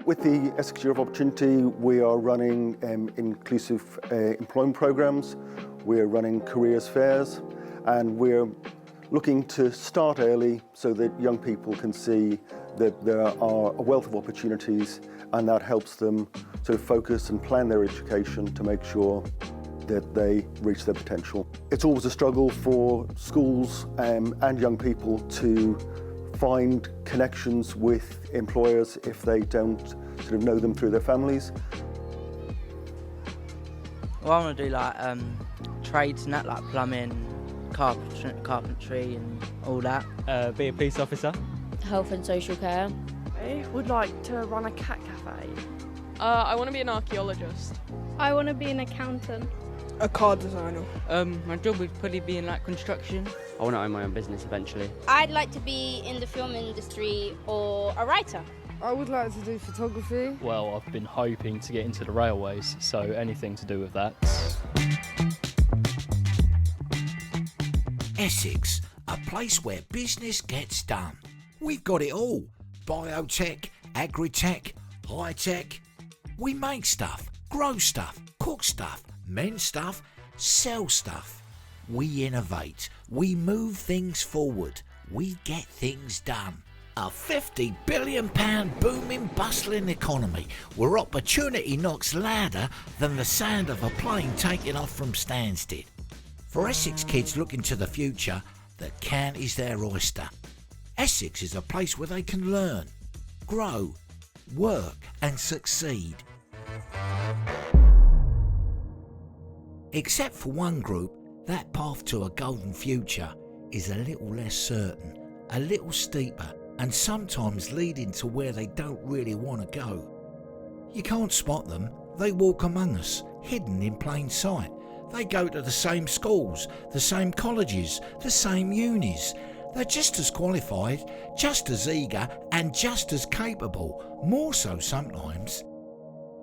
With the Essex Year of Opportunity, we are running inclusive employment programs, we're running careers fairs, and we're looking to start early so that young people can see that there are a wealth of opportunities, and that helps them sort of focus and plan their education to make sure that they reach their potential. It's always a struggle for schools and young people to find connections with employers if they don't sort of know them through their families. Well, I want to do like trades and that, like plumbing, carpentry and all that. Be a police officer. Health and social care. I would like to run a cat cafe. I want to be an archaeologist. I want to be an accountant. A car designer. My job would probably be in like construction. I want to own my own business eventually. I'd like to be in the film industry or a writer. I would like to do photography. Well, I've been hoping to get into the railways, so anything to do with that. Essex, a place where business gets done. We've got it all. Biotech, agri-tech, high-tech. We make stuff, grow stuff, cook stuff, mend stuff, sell stuff. We innovate, we move things forward, we get things done. A £50 billion booming, bustling economy where opportunity knocks louder than the sound of a plane taking off from Stansted. For Essex kids looking to the future, the can is their oyster. Essex is a place where they can learn, grow, work and succeed. Except for one group, that path to a golden future is a little less certain, a little steeper, and sometimes leading to where they don't really want to go. You can't spot them, they walk among us, hidden in plain sight. They go to the same schools, the same colleges, the same unis. They're just as qualified, just as eager and just as capable, more so sometimes.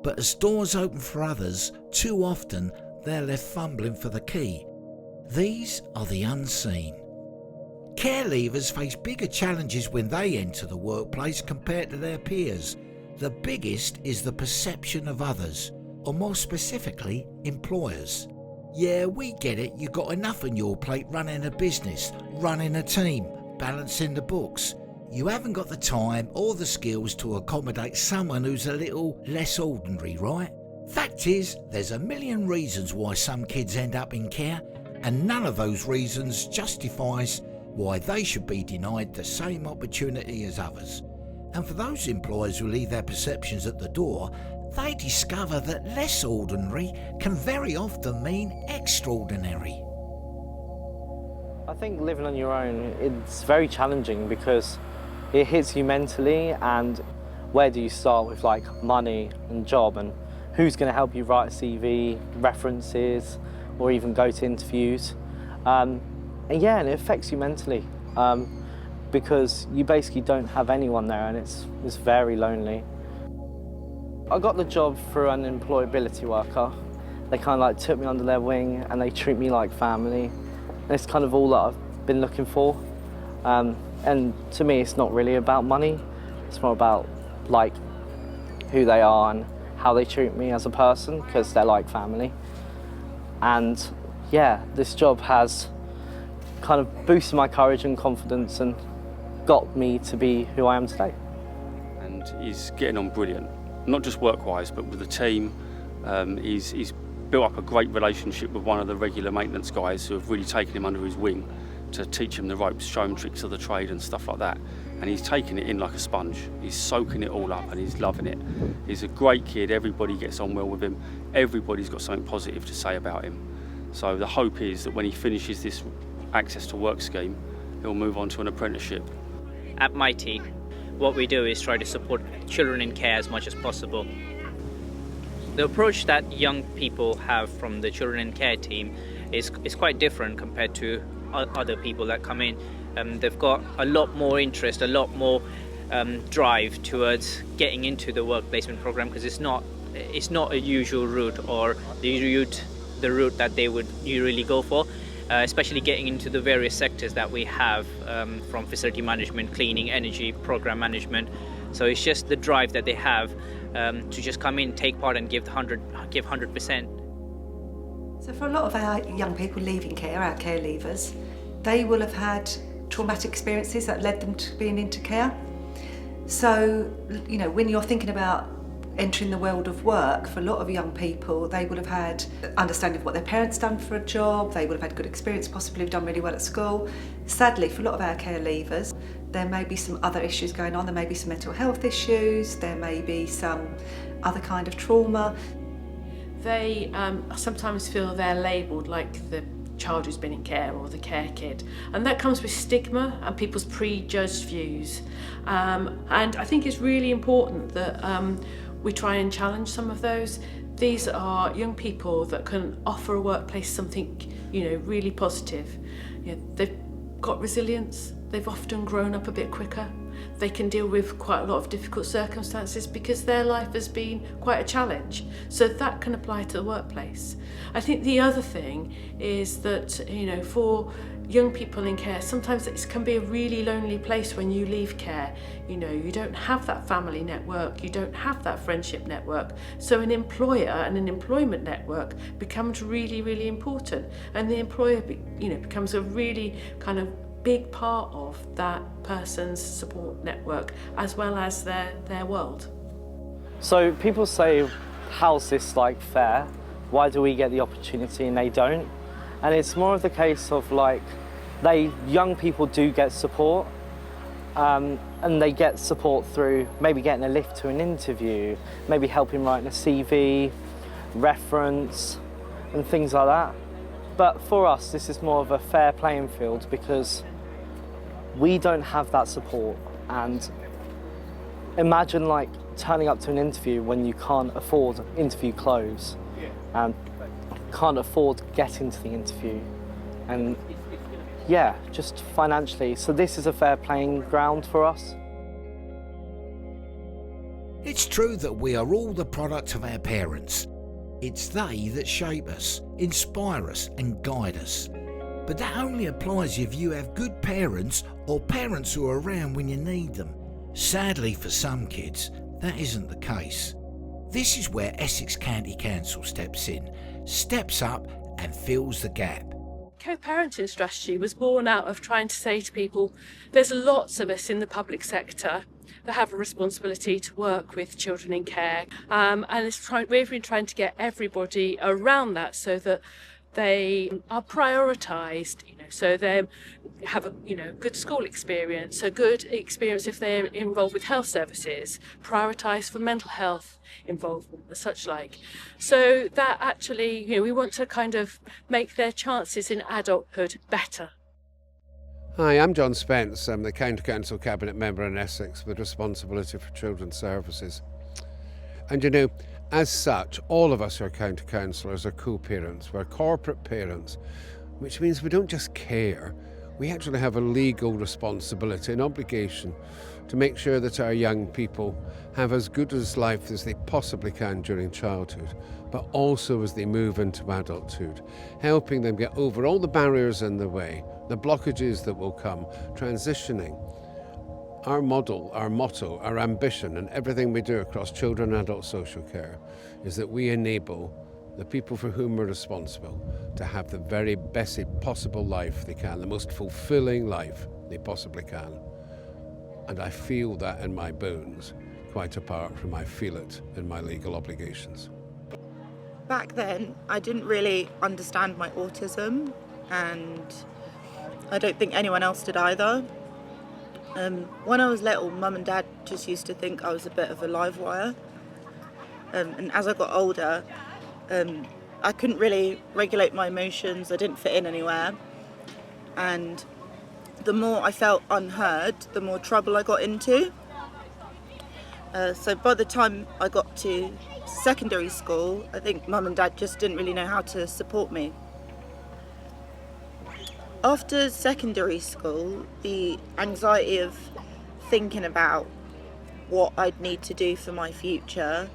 But as doors open for others, too often they're left fumbling for the key. These are the unseen. Care leavers face bigger challenges when they enter the workplace compared to their peers. The biggest is the perception of others, or more specifically, employers. Yeah, we get it, you got enough on your plate running a business, running a team, balancing the books. You haven't got the time or the skills to accommodate someone who's a little less ordinary, right? Fact is, there's a million reasons why some kids end up in care, and none of those reasons justifies why they should be denied the same opportunity as others. And for those employers who leave their perceptions at the door, they discover that less ordinary can very often mean extraordinary. I think living on your own, it's very challenging because it hits you mentally, and where do you start with like money and job, and who's going to help you write a CV, references, or even go to interviews. And it affects you mentally because you basically don't have anyone there, and it's very lonely. I got the job through an employability worker. They kind of like took me under their wing and they treat me like family. And it's kind of all that I've been looking for. And to me, it's not really about money. It's more about like who they are and how they treat me as a person, because they're like family. And yeah, this job has kind of boosted my courage and confidence and got me to be who I am today. And he's getting on brilliant, not just work-wise, but with the team. He's built up a great relationship with one of the regular maintenance guys who have really taken him under his wing to teach him the ropes, show him tricks of the trade and stuff like that. And he's taking it in like a sponge. He's soaking it all up and he's loving it. He's a great kid, everybody gets on well with him. Everybody's got something positive to say about him. So the hope is that when he finishes this access to work scheme, he'll move on to an apprenticeship. At my team, what we do is try to support children in care as much as possible. The approach that young people have from the children in care team is quite different compared to other people that come in. They've got a lot more interest, a lot more drive towards getting into the work placement program, because it's not a usual route or the route that they would usually go for. especially getting into the various sectors that we have, from facility management, cleaning, energy, program management. So it's just the drive that they have to just come in, take part and give 100%. So for a lot of our young people leaving care, our care leavers, they will have had traumatic experiences that led them to being into care. So, you know, when you're thinking about entering the world of work, for a lot of young people, they would have had understanding of what their parents done for a job, they would have had good experience, possibly have done really well at school. Sadly, for a lot of our care leavers, there may be some other issues going on, there may be some mental health issues, there may be some other kind of trauma. They sometimes feel they're labelled like the child who's been in care or the care kid, and that comes with stigma and people's prejudged views. And I think it's really important that we try and challenge some of those. These are young people that can offer a workplace something, you know, really positive. You know, they've got resilience, they've often grown up a bit quicker, they can deal with quite a lot of difficult circumstances because their life has been quite a challenge. So that can apply to the workplace. I think the other thing is that, you know, for young people in care, sometimes it can be a really lonely place when you leave care. You know, you don't have that family network, you don't have that friendship network. So an employer and an employment network becomes really, really important. And the employer, becomes a really kind of big part of that person's support network as well as their world. So people say, how's this like fair? Why do we get the opportunity and they don't? And it's more of the case of like, young people do get support, and they get support through maybe getting a lift to an interview, maybe helping writing a CV, reference, and things like that. But for us, this is more of a fair playing field because we don't have that support. And imagine like turning up to an interview when you can't afford interview clothes and can't afford getting to the interview. And yeah, just financially. So this is a fair playing ground for us. It's true that we are all the product of our parents. It's they that shape us, inspire us and guide us. But that only applies if you have good parents or parents who are around when you need them. Sadly for some kids, that isn't the case. This is where Essex County Council steps in, steps up and fills the gap. Co-parenting strategy was born out of trying to say to people, there's lots of us in the public sector that have a responsibility to work with children in care, and we've been trying to get everybody around that so that they are prioritised, so they have a good school experience, a good experience if they're involved with health services, prioritised for mental health involvement and such like. So that actually, we want to kind of make their chances in adulthood better. Hi, I'm John Spence. I'm the County Council Cabinet Member in Essex with responsibility for children's services. And as such, all of us who are county councillors are co-parents. We're corporate parents, which means we don't just care. We actually have a legal responsibility and obligation to make sure that our young people have as good a life as they possibly can during childhood, but also as they move into adulthood, helping them get over all the barriers in the way, the blockages that will come, transitioning. Our model, our motto, our ambition, and everything we do across children and adult social care is that we enable the people for whom we're responsible to have the very best possible life they can, the most fulfilling life they possibly can. And I feel that in my bones, quite apart from I feel it in my legal obligations. Back then, I didn't really understand my autism, and I don't think anyone else did either. When I was little, Mum and Dad just used to think I was a bit of a live wire. And as I got older, I couldn't really regulate my emotions, I didn't fit in anywhere. And the more I felt unheard, the more trouble I got into. So by the time I got to secondary school, I think Mum and Dad just didn't really know how to support me. After secondary school, the anxiety of thinking about what I'd need to do for my future,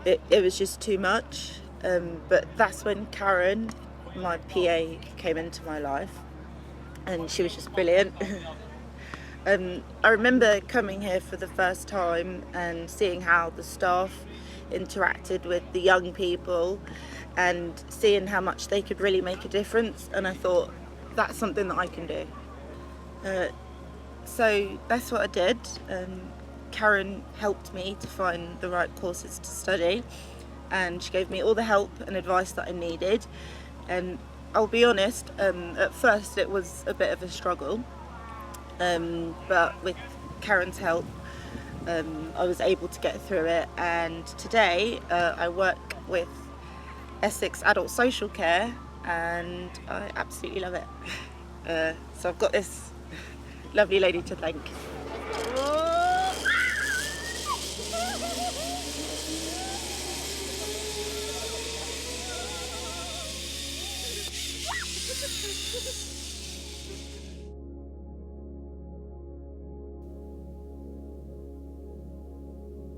it was just too much. But that's when Karen my PA came into my life, and she was just brilliant. I remember coming here for the first time and seeing how the staff interacted with the young people and seeing how much they could really make a difference, and I thought, that's something that I can do. So that's what I did. Karen helped me to find the right courses to study, and she gave me all the help and advice that I needed. And I'll be honest, at first it was a bit of a struggle, but with Karen's help I was able to get through it, and today I work with Essex Adult Social Care and I absolutely love it. So I've got this lovely lady to thank.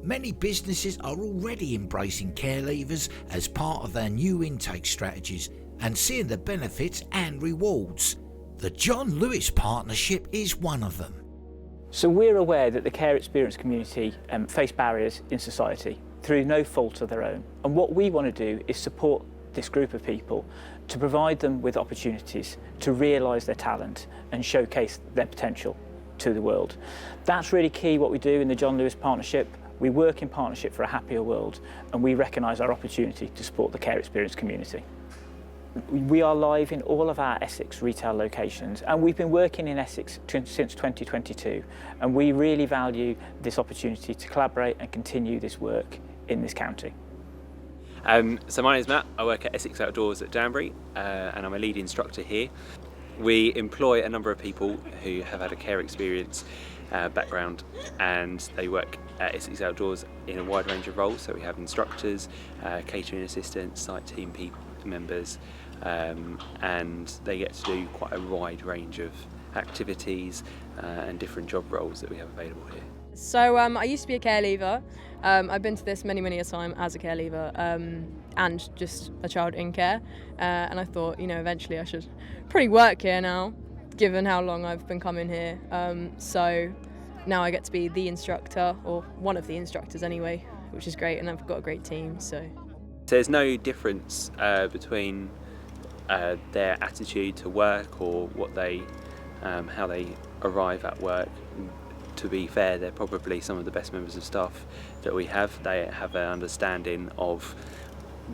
Many businesses are already embracing care leavers as part of their new intake strategies and seeing the benefits and rewards. The John Lewis Partnership is one of them. So we're aware that the care experience community face barriers in society through no fault of their own. And what we want to do is support this group of people to provide them with opportunities to realise their talent and showcase their potential to the world. That's really key what we do in the John Lewis Partnership. We work in partnership for a happier world, and we recognise our opportunity to support the care experience community. We are live in all of our Essex retail locations, and we've been working in Essex since 2022, and we really value this opportunity to collaborate and continue this work in this county. So my name is Matt, I work at Essex Outdoors at Danbury, and I'm a lead instructor here. We employ a number of people who have had a care experience background, and they work at Essex Outdoors in a wide range of roles. So we have instructors, catering assistants, site team members, and they get to do quite a wide range of activities and different job roles that we have available here. So I used to be a care leaver. I've been to this many a time as a care leaver and just a child in care, and I thought, eventually I should probably work here now, given how long I've been coming here. So now I get to be the instructor, or one of the instructors anyway, which is great, and I've got a great team. So there's no difference between their attitude to work or what they, how they arrive at work. To be fair, they're probably some of the best members of staff that we have. They have an understanding of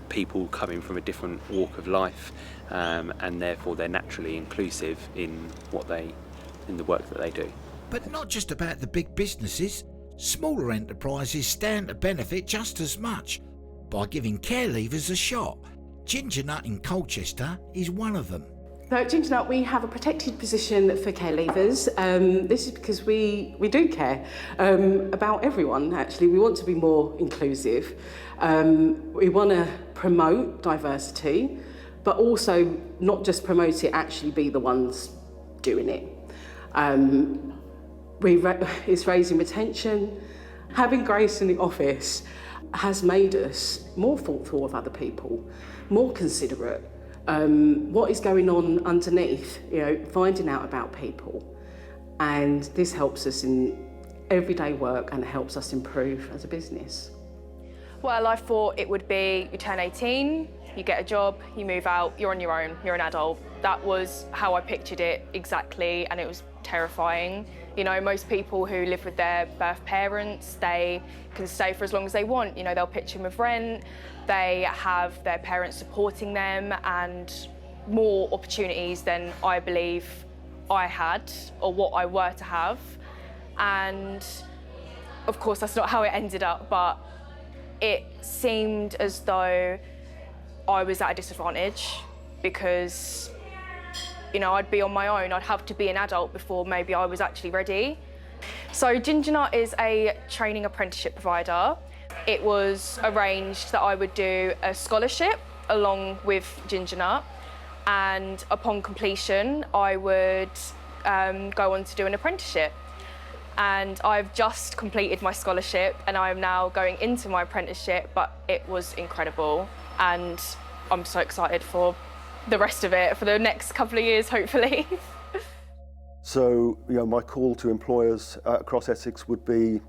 people coming from a different walk of life, and therefore they're naturally inclusive in the work that they do. But not just about the big businesses. Smaller enterprises stand to benefit just as much by giving care leavers a shot. Ginger Nut in Colchester is one of them. So at Ginger Nut, we have a protected position for care leavers. This is because we do care about everyone, actually. We want to be more inclusive. We want to promote diversity, but also not just promote it, actually be the ones doing it. It's raising retention. Having Grace in the office has made us more thoughtful of other people, more considerate. What is going on underneath, finding out about people. And this helps us in everyday work and helps us improve as a business. Well, I thought it would be, you turn 18, you get a job, you move out, you're on your own, you're an adult. That was how I pictured it exactly, and it was terrifying. Most people who live with their birth parents, they can stay for as long as they want. They'll pitch in with rent, they have their parents supporting them, and more opportunities than I believe I had or what I were to have. And of course, that's not how it ended up, but it seemed as though I was at a disadvantage because I'd be on my own. I'd have to be an adult before maybe I was actually ready. So Ginger Nut is a training apprenticeship provider. It was arranged that I would do a scholarship along with Ginger Nut, and upon completion I would go on to do an apprenticeship. And I've just completed my scholarship and I am now going into my apprenticeship, but it was incredible and I'm so excited for the rest of it for the next couple of years, hopefully. So, my call to employers across Essex would be,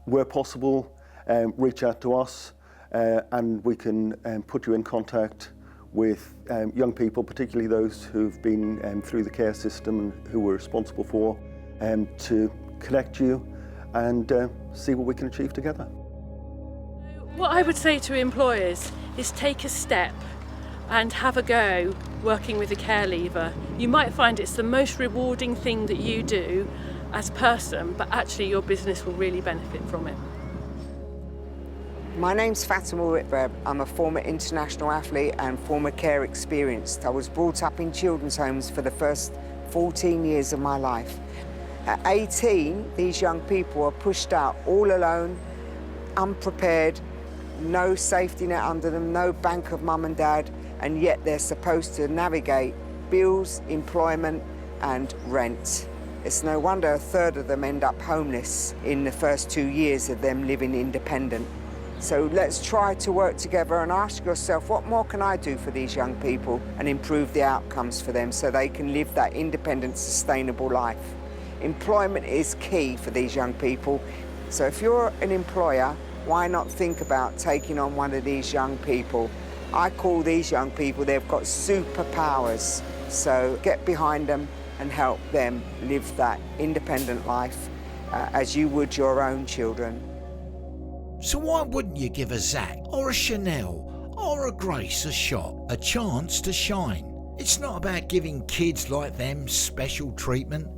where possible, reach out to us and we can put you in contact with young people, particularly those who've been through the care system and who we're responsible for, to connect you and see what we can achieve together. What I would say to employers is take a step and have a go working with a care leaver. You might find it's the most rewarding thing that you do as a person, but actually your business will really benefit from it. My name's Fatima Whitbread. I'm a former international athlete and former care experienced. I was brought up in children's homes for the first 14 years of my life. At 18, these young people are pushed out all alone, unprepared, no safety net under them, no bank of mum and dad, and yet they're supposed to navigate bills, employment and rent. It's no wonder a third of them end up homeless in the first 2 years of them living independent. So let's try to work together and ask yourself, what more can I do for these young people and improve the outcomes for them so they can live that independent, sustainable life. Employment is key for these young people. So if you're an employer, why not think about taking on one of these young people? I call these young people, they've got superpowers. So get behind them and help them live that independent life as you would your own children. So why wouldn't you give a Zach or a Chanel or a Grace a shot, a chance to shine? It's not about giving kids like them special treatment.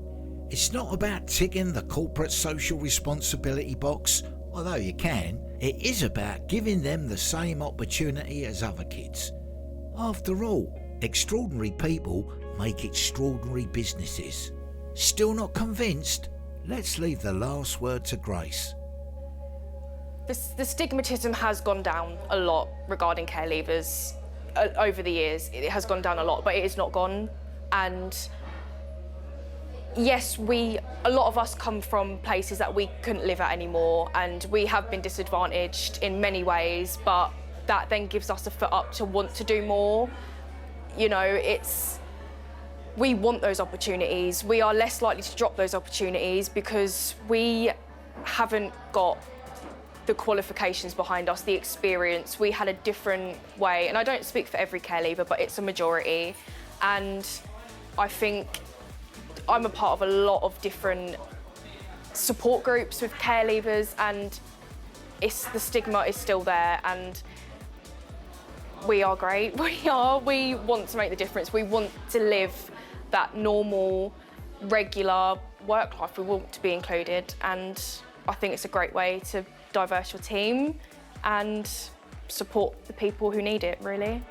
It's not about ticking the corporate social responsibility box, although you can. It is about giving them the same opportunity as other kids. After all, extraordinary people make extraordinary businesses. Still not convinced? Let's leave the last word to Grace. The stigmatism has gone down a lot regarding care leavers over the years. It has gone down a lot, but it is not gone. And yes, a lot of us come from places that we couldn't live at anymore, and we have been disadvantaged in many ways, but that then gives us a foot up to want to do more. We want those opportunities. We are less likely to drop those opportunities because we haven't got the qualifications behind us, the experience. We had a different way, and I don't speak for every care leaver, but it's a majority. And I think I'm a part of a lot of different support groups with care leavers, and the stigma is still there, and we are great. We want to make the difference. We want to live that normal, regular work life. We want to be included, and I think it's a great way to diverse your team and support the people who need it, really.